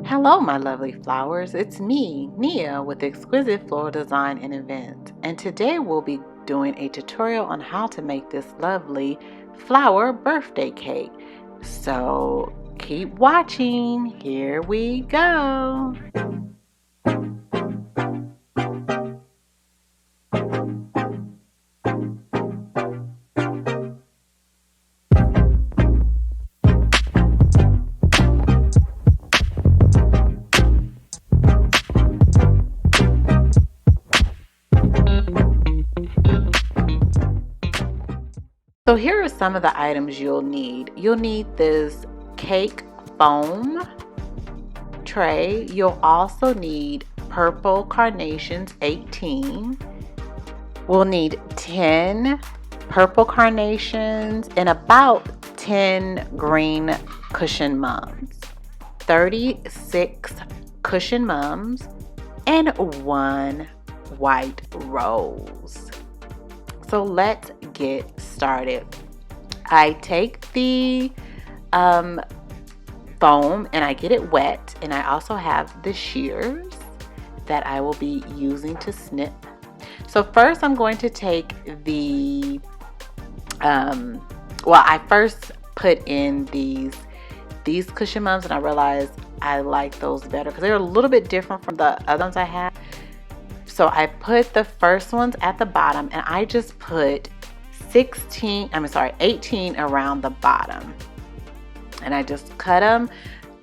Hello, my lovely flowers. It's me, Nia, with Exquisite Floral Design and Events. And today we'll be doing a tutorial on how to make this lovely flower birthday cake. So keep watching. Here we go. So here are some of the items you'll need. You'll need this cake foam tray. You'll also need purple carnations 18. We'll need 10 purple carnations and about 10 green cushion mums, 36 cushion mums, and 1 white rose. So let's get started. I take the foam and I get it wet, and I also have the shears that I will be using to snip. So first I'm going to take the I first put in these cushion mums, and I realized I like those better because they're a little bit different from the other ones I have. So I put the first ones at the bottom, and I just put 18 around the bottom, and I just cut them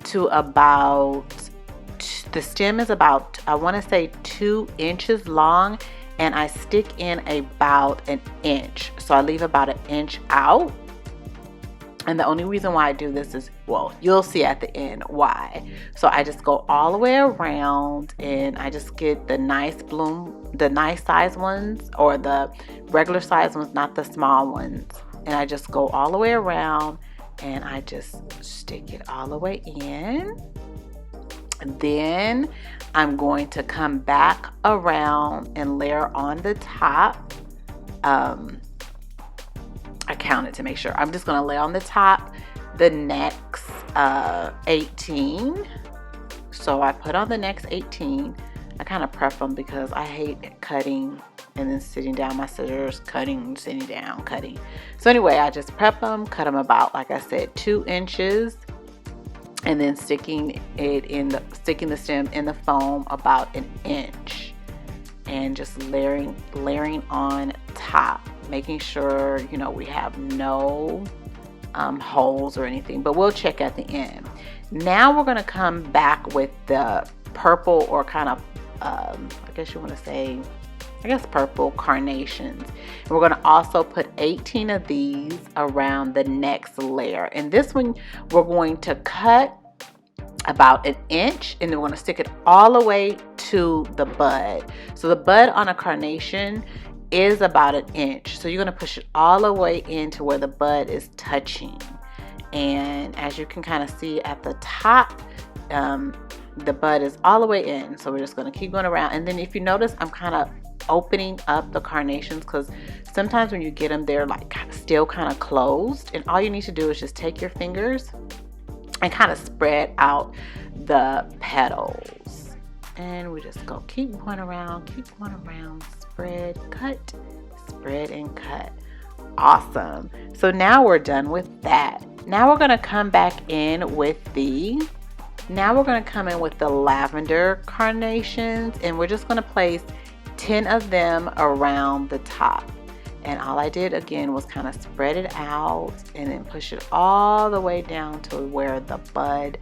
to about, the stem is about, I want to say 2 inches long, and I stick in about 1 inch. So I leave about 1 inch out. And the only reason why I do this is, well, you'll see at the end why. So I just go all the way around, and I just get the nice size ones, or the regular size ones, not the small ones. And I just go all the way around, and I just stick it all the way in. And then I'm going to come back around and layer on the top. I counted to make sure. I'm just going to lay on the top the next 18. So I put on the next 18. I kind of prep them because I hate cutting and then sitting down. My scissors, cutting, sitting down, cutting. So anyway, I just prep them, cut them about, like I said, 2 inches, and then sticking the stem in the foam about 1 inch, and just layering on top, making sure, you know, we have no holes or anything, but we'll check at the end. Now we're going to come back with the purple, or kind of I guess purple carnations, and we're going to also put 18 of these around the next layer. And this one we're going to cut about 1 inch, and then we're going to stick it all the way to the bud. So the bud on a carnation is about 1 inch, so you're going to push it all the way into where the bud is touching. And as you can kind of see at the top, the bud is all the way in, so we're just going to keep going around. And then if you notice, I'm kind of opening up the carnations, because sometimes when you get them, they're like still kind of closed, and all you need to do is just take your fingers and kind of spread out the petals. And we just keep going around, spread, cut, spread, and cut. Awesome. So now we're done with that. Now we're going to come back in with the lavender carnations, and we're just going to place 10 of them around the top. And all I did again was kind of spread it out and then push it all the way down to where the bud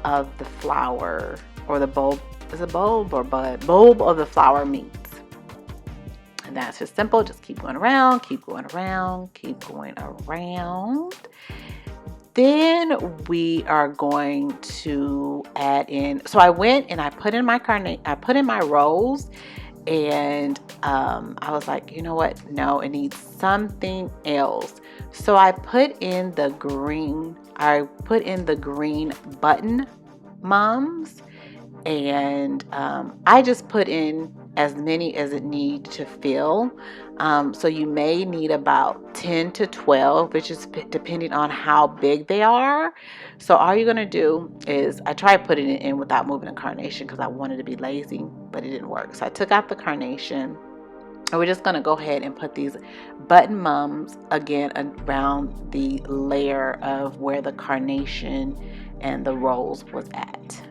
of the flower, or the bulb, is it bulb or bud? Bulb of the flower meets. And that's just simple. Just keep going around, keep going around, keep going around. Then we are going to add in, so I went and I put in my rose, and I was like, you know what? No, it needs something else. So I put in the green button mums, and I just put in as many as it needs to fill. So you may need about 10 to 12, which is depending on how big they are. So all you're gonna do is, I tried putting it in without moving the carnation because I wanted to be lazy, but it didn't work. So I took out the carnation. And we're just going to go ahead and put these button mums again around the layer of where the carnation and the rose was at.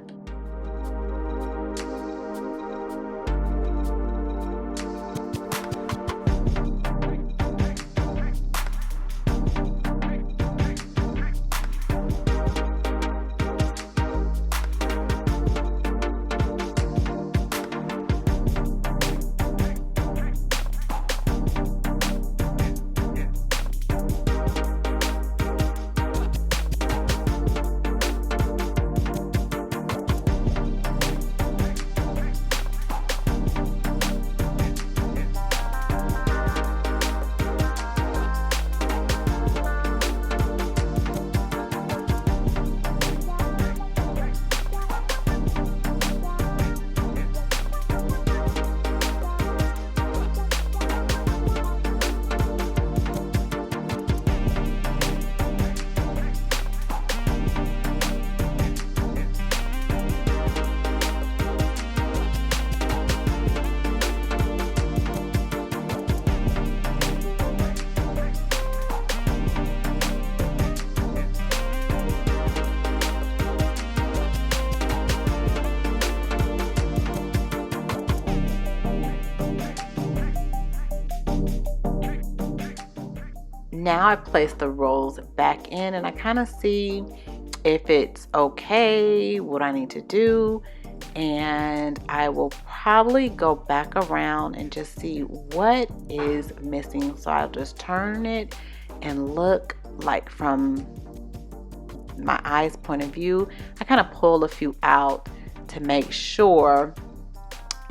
Now I place the rolls back in and I kind of see if it's okay, what I need to do, and I will probably go back around and just see what is missing. So I'll just turn it and look, like from my eyes point of view. I kind of pull a few out to make sure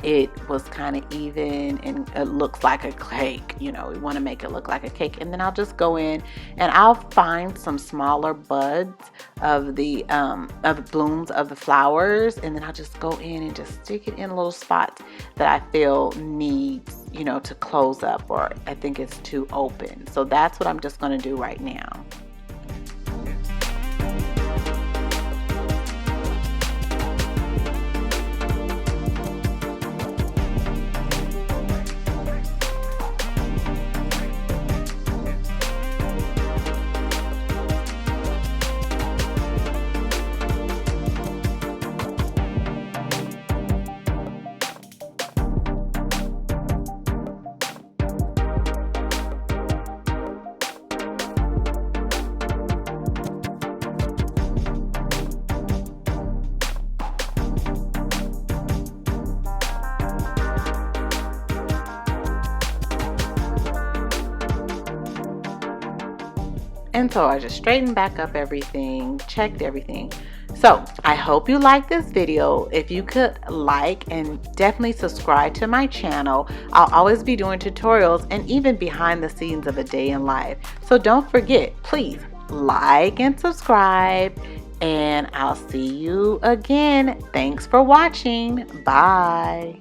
it was kind of even and it looks like a cake. You know, we want to make it look like a cake. And then I'll just go in and I'll find some smaller buds of the blooms of the flowers, and then I'll just go in and just stick it in little spots that I feel needs, you know, to close up, or I think it's too open. So that's what I'm just going to do right now. And so I just straightened back up everything, checked everything. So I hope you like this video. If you could like and definitely subscribe to my channel. I'll always be doing tutorials and even behind the scenes of a day in life. So don't forget, please like and subscribe, and I'll see you again. Thanks for watching. Bye.